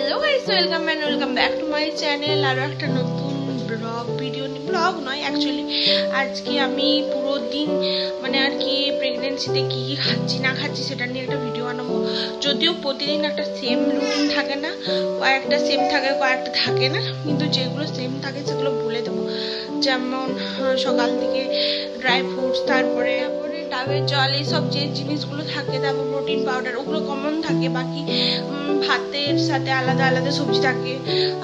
Hello guys, welcome back to my channel. আর একটা নতুন ব্লগ নয় অ্যাকচুয়ালি আজকে আমি পুরো দিন মানে আর কি প্রেগন্যান্সিতে কি কি খাচ্ছি না খাচ্ছি সেটা নিয়ে একটা ভিডিও বানাবো। যদিও প্রতিদিন একটা সেম রুটিন থাকে না, কয়েকটা সেম থাকে কয়েকটা থাকে না, কিন্তু যেগুলো সেম থাকে সেগুলো বলে দেবো। যেমন সকাল থেকে ড্রাই ফ্রুটস, তারপরে ডাবের জল, এইসব যে জিনিসগুলো থাকে, তারপর প্রোটিন পাউডার, ওগুলো কমন থাকে। বাকি ভাতের সাথে আলাদা আলাদা সবজি থাকে,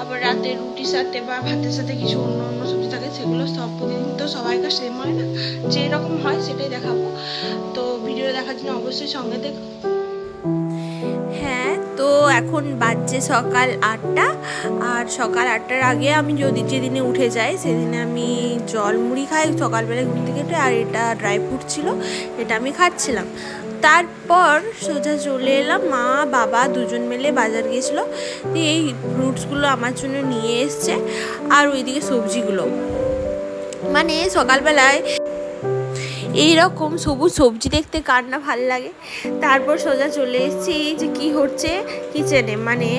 আবার রাতে রুটির সাথে বা ভাতের সাথে কিছু অন্য অন্য সবজি থাকে। সেগুলো সব প্রতিদিন তো সবাইকার সেম হয় না, যেরকম হয় সেটাই দেখাবো। তো ভিডিও দেখার জন্য অবশ্যই সঙ্গে দেখো। হ্যাঁ, তো এখন বাজছে সকাল 8টা। আর সকাল 8টার আগে আমি যেদিনে উঠে যাই সেদিনে আমি জল মুড়ি খাই সকালবেলা ঘুম থেকে উঠে। আর এটা ড্রাই ফ্রুট ছিল, এটা আমি খাচ্ছিলাম। তারপর সোজা চলে এলাম, মা বাবা দুজন মিলে বাজার গিয়েছিলো, দিয়ে এই ফ্রুটসগুলো আমার জন্য নিয়ে এসছে। আর ওইদিকে সবজিগুলো, মানে সকালবেলায় এইরকম সবুজ সবজি দেখতে কার না ভালো লাগে। তারপর সোজা চলে এসেছি যে কি হচ্ছে কিচেনে, মানে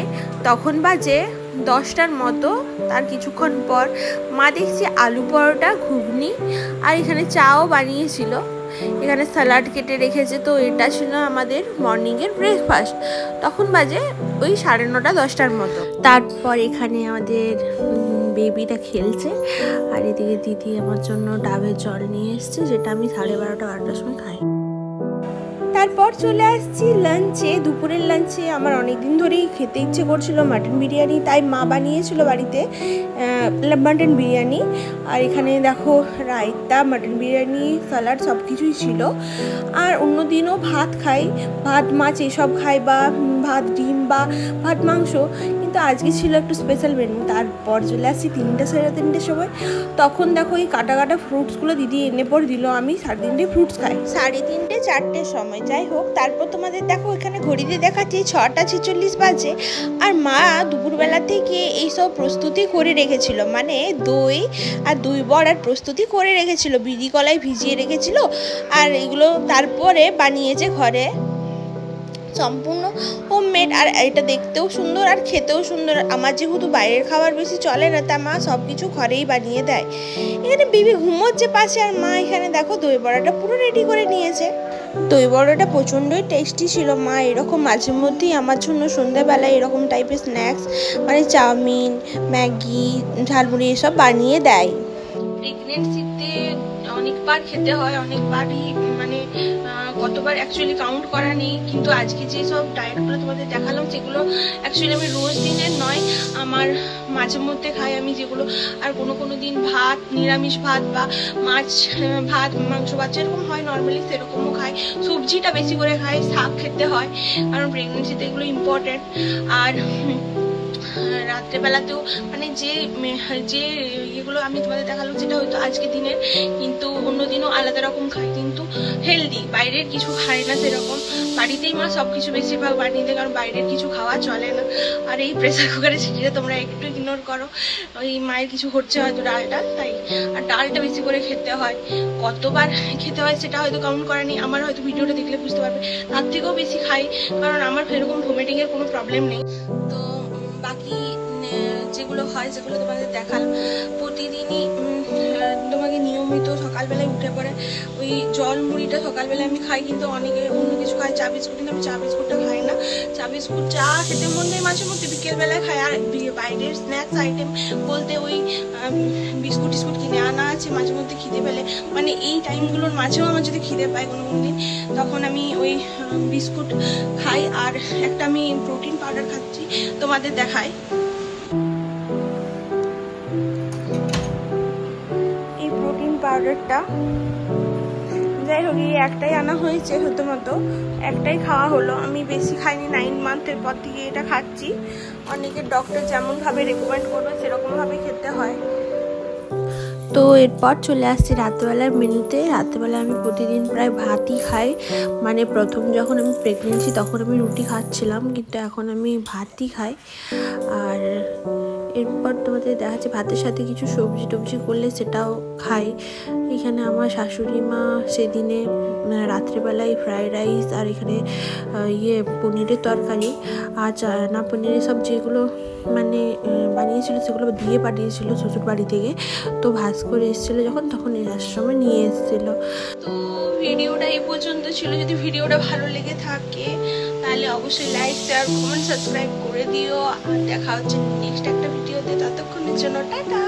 তখন বাজে 10টার মতো। তার কিছুক্ষণ পর মা দেখছি আলু পরোটা, ঘুগনি আর এখানে চাও বানিয়েছিল। এখানে স্যালাড কেটে রেখেছে। তো এটা ছিল আমাদের মর্নিংয়ের ব্রেকফাস্ট। তখন বাজে ওই 9:30 10টার মতো। তারপর এখানে আমাদের বেবিটা খেলছে, আর এদিকে দিদি আমার জন্য ডাবের জল নিয়ে এসছে, যেটা আমি 12:30-12টার সময় খাই। তারপর চলে আসছি লাঞ্চে, দুপুরের লাঞ্চে। আমার অনেক দিন ধরেই খেতে ইচ্ছে করছিল মাটন বিরিয়ানি, তাই মা বানিয়েছিল বাড়িতে মাটন বিরিয়ানি। আর এখানে দেখো রায়তা, মাটন বিরিয়ানি, স্যালাড সব কিছুই ছিল। আর অন্য দিনও ভাত খাই, ভাত মাছ এসব খাই, বা ভাত ডিম বা ভাত মাংস, কিন্তু আজকে ছিল একটু স্পেশাল মেনু। তারপর চলে আসছি 3টা 3:30 সময়। তখন দেখো এই কাটা কাটা ফ্রুটসগুলো দিদি এনে পর দিল। আমি 3:30 ফ্রুটস খাই, 3:30 4টের সময়। যাই হোক, তারপর তোমাদের দেখো এখানে ঘড়িতে দেখাচ্ছি 6:46 বাজে। আর মা দুপুরবেলা থেকে এইসব প্রস্তুতি করে রেখেছিল, মানে দই আর দই বড়ার প্রস্তুতি করে রেখেছিল, বিড়ি কলাই ভিজিয়ে রেখেছিল। আর এগুলো তারপরে বানিয়েছে ঘরে, সম্পূর্ণ হোমমেড। আর এটা দেখতেও সুন্দর আর খেতেও সুন্দর। আমার যেহেতু বাইরের খাবার বেশি চলে না, তা মা সব কিছু ঘরেই বানিয়ে দেয়। এখানে বিবি ঘুমোচ্ছে পাশে, আর মা এখানে দেখো দই বড়াটা পুরো রেডি করে নিয়েছে। দই বড়াটা প্রচণ্ডই টেস্টি ছিল। মা এরকম মাঝে মধ্যেই আমার জন্য সন্ধ্যাবেলায় এরকম টাইপের স্ন্যাক্স, মানে চাউমিন, ম্যাগি, ঝালমুড়ি এসব বানিয়ে দেয়। প্রেগনেন্সিতে অনেকবার খেতে হয়, অনেকবারই, মানে কতবার অ্যাকচুয়ালি কাউন্ট করা নেই। কিন্তু আজকে যেসব ডায়েটগুলো তোমাদের দেখালাম সেগুলো অ্যাকচুয়ালি আমি রোজ দিনের নয়, আমার মাঝে মধ্যে খাই আমি যেগুলো। আর কোনো দিন ভাত, নিরামিষ ভাত বা মাছ ভাত, মাংস ভাত যেরকম হয় নর্মালি সেরকমও খাই। সবজিটা বেশি করে খাই, শাক খেতে হয়, কারণ প্রেগনেন্সিতে এগুলো ইম্পর্টেন্ট। আর রাত্রেবেলাতেও মানে যে ইয়েগুলো আমি তোমাদের দেখালাম সেটা হয়তো আজকে দিনের, কিন্তু অন্য দিনও আলাদা রকম খাই, কিন্তু হেলদি। বাইরের কিছু খাই না সেরকম। বাড়িতেই মা সব কিছু বেশিরভাগ বানিয়ে দেয়, কারণ বাইরের কিছু খাওয়া চলে না। আর এই প্রেসার কুকারে ছিটিয়ে তোমরা একটু ইগনোর করো, ওই মায়ের কিছু হচ্ছে হয়তো ডালটা, তাই। আর ডালটা বেশি করে খেতে হয়, কতবার খেতে হয় সেটা হয়তো কাউন্ট করা নেই। আমার হয়তো ভিডিওটা দেখলে বুঝতে পারবে, তার থেকেও বেশি খাই, কারণ আমার সেরকম ভমিটিংয়ের কোনো প্রবলেম নেই। তো বাকি যেগুলো হয় সেগুলো তোমাদের দেখালাম। প্রতিদিনই তোমাকে নিয়মিত সকালবেলায় উঠে পড়ে ওই জল মুড়িটা সকালবেলায় আমি খাই, কিন্তু অনেকে অন্য কিছু খায়, চা বিস্কুট, কিন্তু আমি চা বিস্কুটটা খাই না। চা বিস্কুট চা খেতে মন নেই মাঝে মধ্যে, বিকেলবেলায় খাই। আর বাইরের স্ন্যাক্স আইটেম বলতে ওই বিস্কুট টিস্কুট কিনে আনা আছে মাঝে মধ্যে খিদে পেলে, মানে এই টাইমগুলোর মাঝেও আমার যদি খিদে পায় কোনো দিন, তখন আমি ওই বিস্কুট খাই। আর একটা আমি প্রোটিন পাউডার খাচ্ছি, তোমাদের দেখাই। এই প্রোটিন পাউডারটা যাই হোক, এই একটাই আনা হয়েছে, প্রথমত একটাই খাওয়া হলো, আমি বেশি খাইনি। 9 মান্থের পর থেকে এটা খাচ্ছি। অনেকের ডক্টর যেমনভাবে রেকমেন্ড করবে সেরকমভাবে খেতে হয়। তো এরপর চলে আসছি রাত্রেবেলার মেনুতে। রাত্রেবেলা আমি প্রতিদিন প্রায় ভাতই খাই, মানে প্রথম যখন আমি প্রেগনেন্সি তখন আমি রুটি খাচ্ছিলাম, কিন্তু এখন আমি ভাতই খাই। আর এরপর তোমাদের দেখাচ্ছে ভাতের সাথে কিছু সবজি টবজি করলে সেটাও খাই। এখানে আমার শাশুড়ি মা সেদিনে রাত্রেবেলায় ফ্রাইড রাইস আর এখানে পনিরের তরকারি আর চানা পনিরের সব যেগুলো মানে বানিয়েছিল সেগুলো দিয়ে পাঠিয়েছিল শ্বশুর বাড়ি থেকে। তো ভাজ করে এসেছিলো যখন, তখন আসার সময় নিয়ে এসেছিলো। তো ভিডিওটা এই পর্যন্ত ছিল। যদি ভিডিওটা ভালো লেগে থাকে তাহলে অবশ্যই লাইক, শেয়ার, কমেন্ট, সাবস্ক্রাইব করে দিও। আর দেখা হচ্ছে নেক্সট একটা ভিডিওতে। ততক্ষণের জন্য টাটা।